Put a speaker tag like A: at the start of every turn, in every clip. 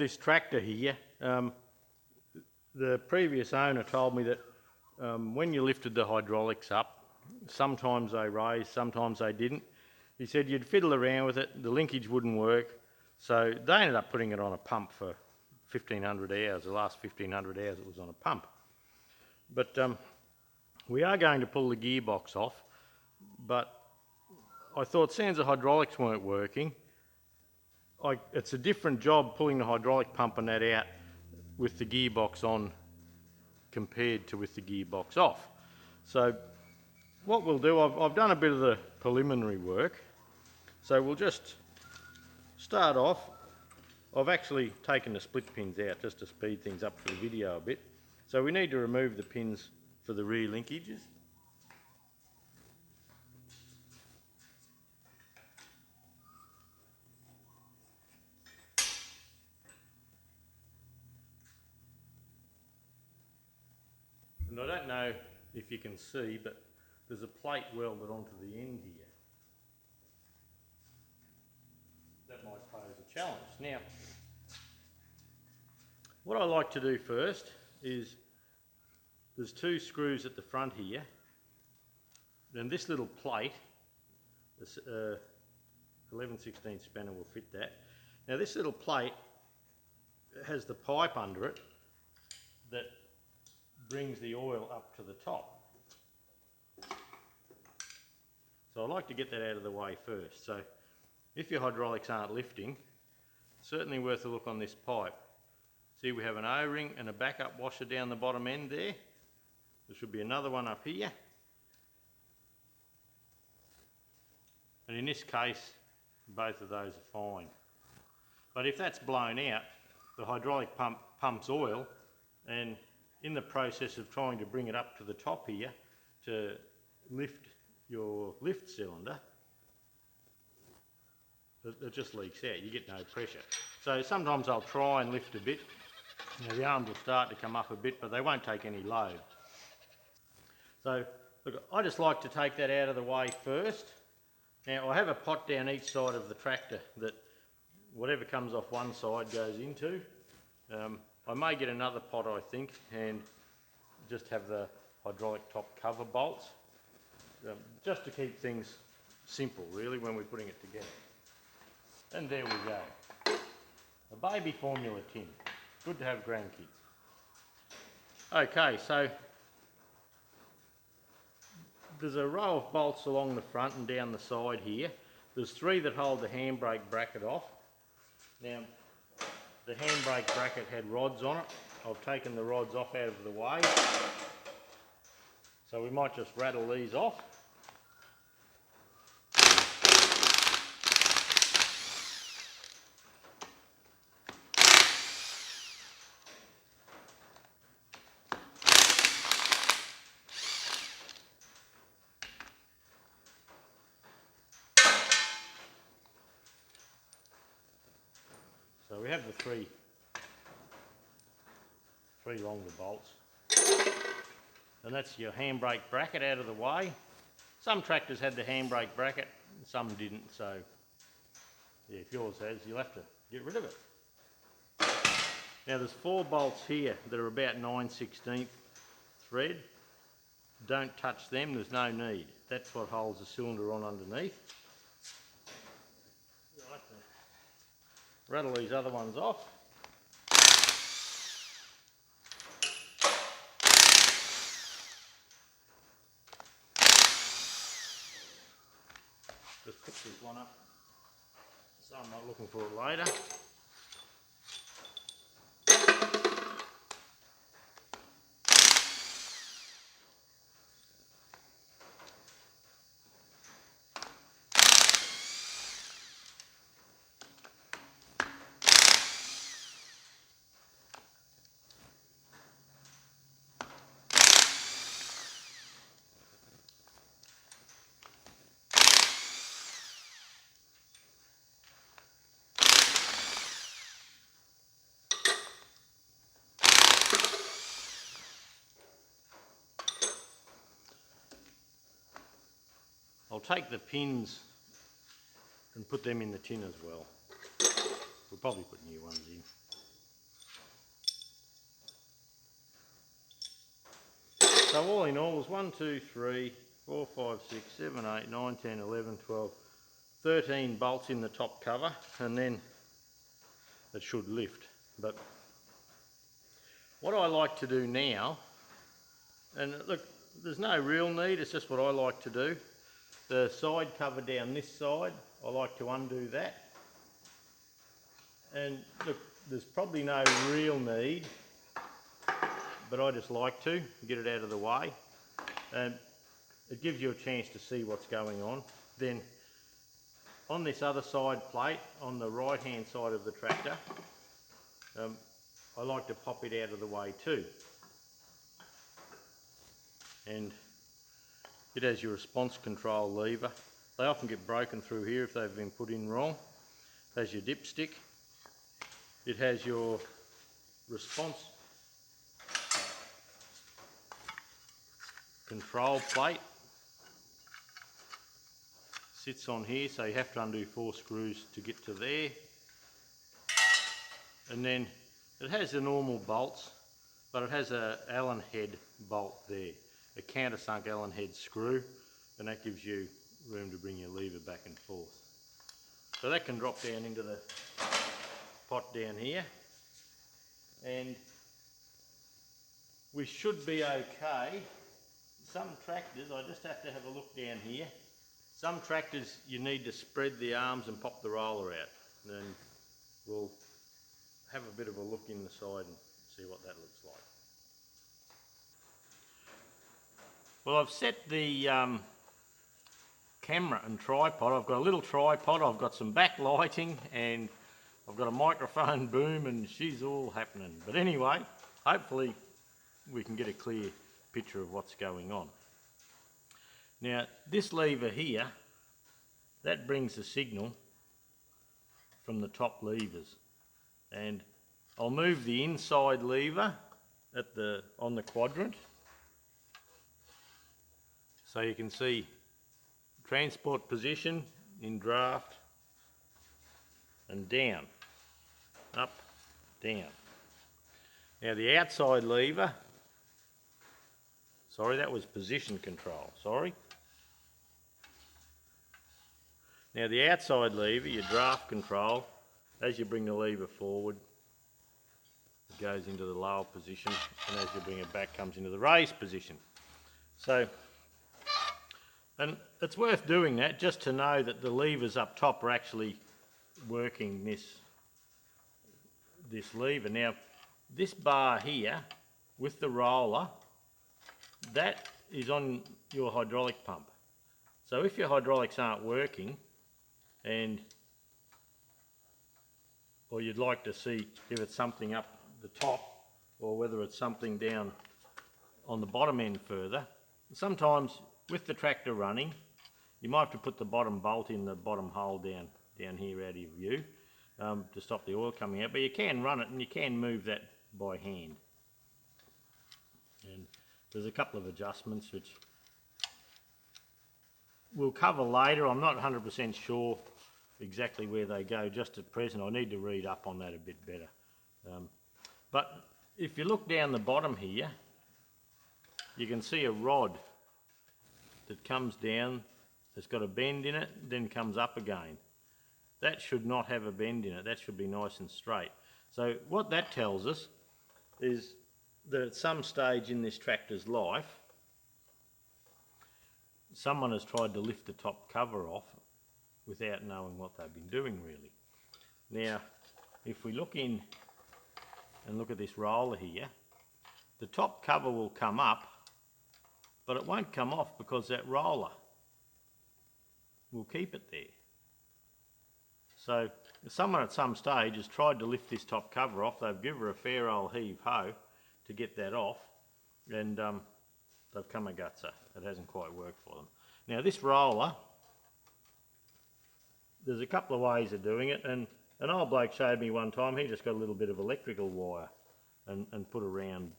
A: this tractor here, the previous owner told me that when you lifted the hydraulics up, sometimes they raised, sometimes they didn't. He said you'd fiddle around with it, the linkage wouldn't work, so they ended up putting it on a pump for 1500 hours. The last 1500 hours it was on a pump. But we are going to pull the gearbox off, but I thought since the hydraulics weren't working, it's a different job pulling the hydraulic pump and that out with the gearbox on compared to with the gearbox off. So what we'll do, I've done a bit of the preliminary work, so we'll just start off. I've actually taken the split pins out just to speed things up for the video a bit. So we need to remove the pins for the rear linkages. And I don't know if you can see, but there's a plate welded onto the end here. That might pose a challenge. Now, what I like to do first is, there's two screws at the front here, and this little plate, this 11/16 spanner will fit that. Now this little plate has the pipe under it that brings the oil up to the top. So I like to get that out of the way first. So if your hydraulics aren't lifting, certainly worth a look on this pipe. See, we have an O-ring and a backup washer down the bottom end there. There should be another one up here. And in this case, both of those are fine. But if that's blown out, the hydraulic pump pumps oil, and in the process of trying to bring it up to the top here to lift your lift cylinder, it just leaks out. You get no pressure. So sometimes I'll try and lift a bit. Now the arms will start to come up a bit, but they won't take any load. So look, I just like to take that out of the way first. Now I have a pot down each side of the tractor that whatever comes off one side goes into. I may get another pot, I think, and just have the hydraulic top cover bolts, just to keep things simple really when we're putting it together. And there we go. A baby formula tin. Good to have grandkids. Okay, so there's a row of bolts along the front and down the side here. There's three that hold the handbrake bracket off. Now, the handbrake bracket had rods on it. I've taken the rods off out of the way. So we might just rattle these off. So we have the three longer bolts, and that's your handbrake bracket out of the way. Some tractors had the handbrake bracket, some didn't, so yeah, if yours has, you'll have to get rid of it. Now there's four bolts here that are about 9/16 thread. Don't touch them, there's no need. That's what holds the cylinder on underneath. You'll have to rattle these other ones off. Just pick this one up so I'm not looking for it later. I'll take the pins and put them in the tin as well. We'll probably put new ones in. So all in all, there's 1, 2, 3, 4, 5, 6, 7, 8, 9, 10, 11, 12, 13 bolts in the top cover, and then it should lift. But what I like to do now, and look, there's no real need, it's just what I like to do. The side cover down this side, I like to undo that. And look, there's probably no real need, but I just like to get it out of the way. And it gives you a chance to see what's going on. Then on this other side plate, on the right hand side of the tractor, I like to pop it out of the way too. And it has your response control lever. They often get broken through here if they've been put in wrong. It has your dipstick. It has your response control plate. Sits on here, so you have to undo 4 screws to get to there. And then it has the normal bolts, but it has a Allen head bolt there, a countersunk Allen head screw, and that gives you room to bring your lever back and forth. So that can drop down into the pot down here, and we should be okay. Some tractors, I just have to have a look down here. Some tractors you need to spread the arms and pop the roller out, and we'll have a bit of a look in the side and see what that looks like. Well, I've set the camera and tripod. I've got a little tripod, I've got some backlighting, and I've got a microphone boom, and she's all happening. But anyway, hopefully we can get a clear picture of what's going on. Now, this lever here, that brings the signal from the top levers. And I'll move the inside lever on the quadrant, so you can see transport position in draft and down, up, down. Now the outside lever, sorry, that was position control, sorry. Now the outside lever, your draft control, as you bring the lever forward, it goes into the lower position, and as you bring it back, comes into the raised position. So, and it's worth doing that just to know that the levers up top are actually working this lever. Now, this bar here with the roller, that is on your hydraulic pump. So if your hydraulics aren't working, or you'd like to see if it's something up the top or whether it's something down on the bottom end further, sometimes with the tractor running, you might have to put the bottom bolt in the bottom hole down here out of your view to stop the oil coming out, but you can run it and you can move that by hand. And there's a couple of adjustments which we'll cover later. I'm not 100% sure exactly where they go just at present. I need to read up on that a bit better. But if you look down the bottom here, you can see a rod that comes down, it's got a bend in it, then comes up again. That should not have a bend in it, that should be nice and straight. So what that tells us is that at some stage in this tractor's life, someone has tried to lift the top cover off without knowing what they've been doing really. Now, if we look in and look at this roller here, the top cover will come up, but it won't come off because that roller will keep it there. So if someone at some stage has tried to lift this top cover off, they've given her a fair old heave-ho to get that off, and they've come a gutser. It hasn't quite worked for them. Now this roller, there's a couple of ways of doing it, and an old bloke showed me one time, he just got a little bit of electrical wire and put around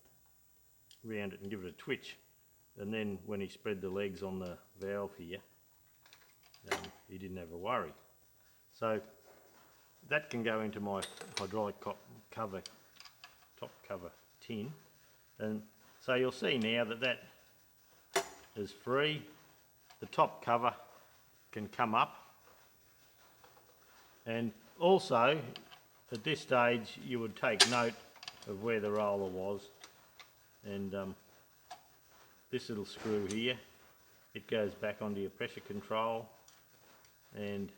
A: it and give it a twitch. And then when he spread the legs on the valve here, he didn't have a worry. So that can go into my hydraulic top cover tin. And so you'll see now that is free. The top cover can come up, and also at this stage you would take note of where the roller was, and this little screw here, it goes back onto your pressure control, and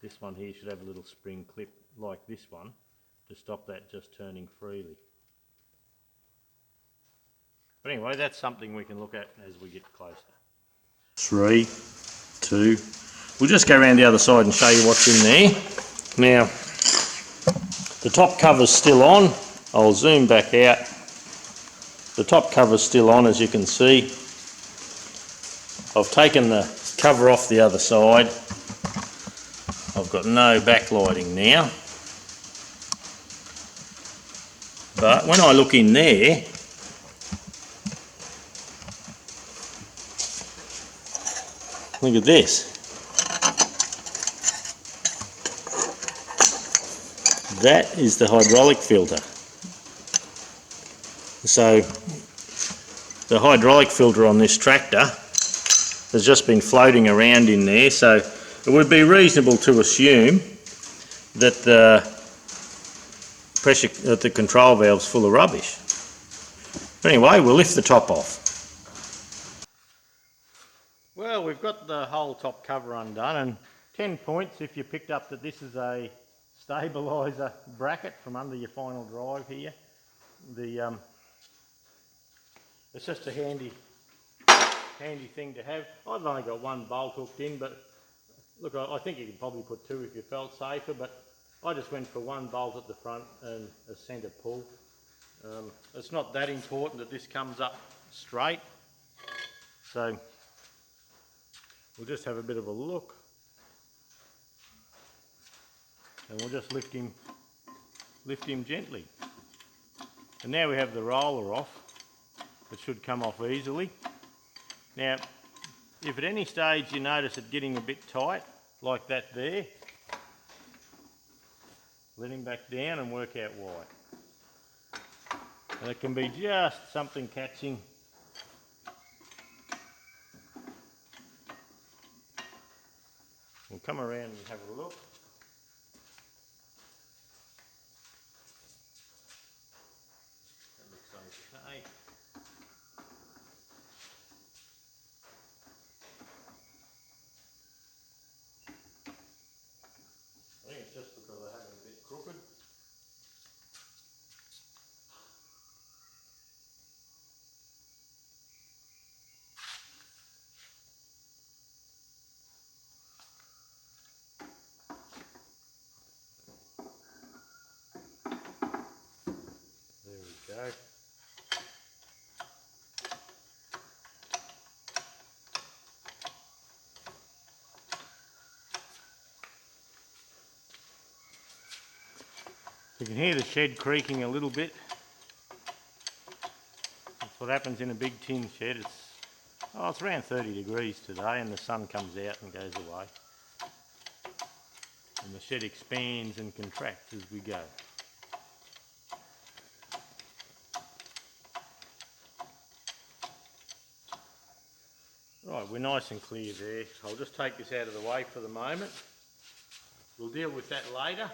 A: this one here should have a little spring clip like this one to stop that just turning freely. But anyway, that's something we can look at as we get closer. 3, 2, we'll just go around the other side and show you what's in there. Now, the top cover's still on. I'll zoom back out. The top cover's still on, as you can see. I've taken the cover off the other side. I've got no backlighting now. But when I look in there, look at this. That is the hydraulic filter. So the hydraulic filter on this tractor has just been floating around in there, so it would be reasonable to assume that the control valve's full of rubbish. But anyway, we'll lift the top off. Well, we've got the whole top cover undone, and 10 points if you picked up that this is a stabiliser bracket from under your final drive here. It's just a handy thing to have. I've only got one bolt hooked in, but look, I think you could probably put 2 if you felt safer, but I just went for 1 bolt at the front and a centre pull. It's not that important that this comes up straight, so we'll just have a bit of a look, and we'll just lift him gently. And now we have the roller off. It should come off easily. Now, if at any stage you notice it getting a bit tight, like that there, let him back down and work out why. And it can be just something catching. We'll come around and have a look. That looks okay. I think it's just because I have it a bit crooked. There we go. You can hear the shed creaking a little bit. That's what happens in a big tin shed. It's around 30 degrees today, and the sun comes out and goes away. And the shed expands and contracts as we go. Right, we're nice and clear there. I'll just take this out of the way for the moment. We'll deal with that later.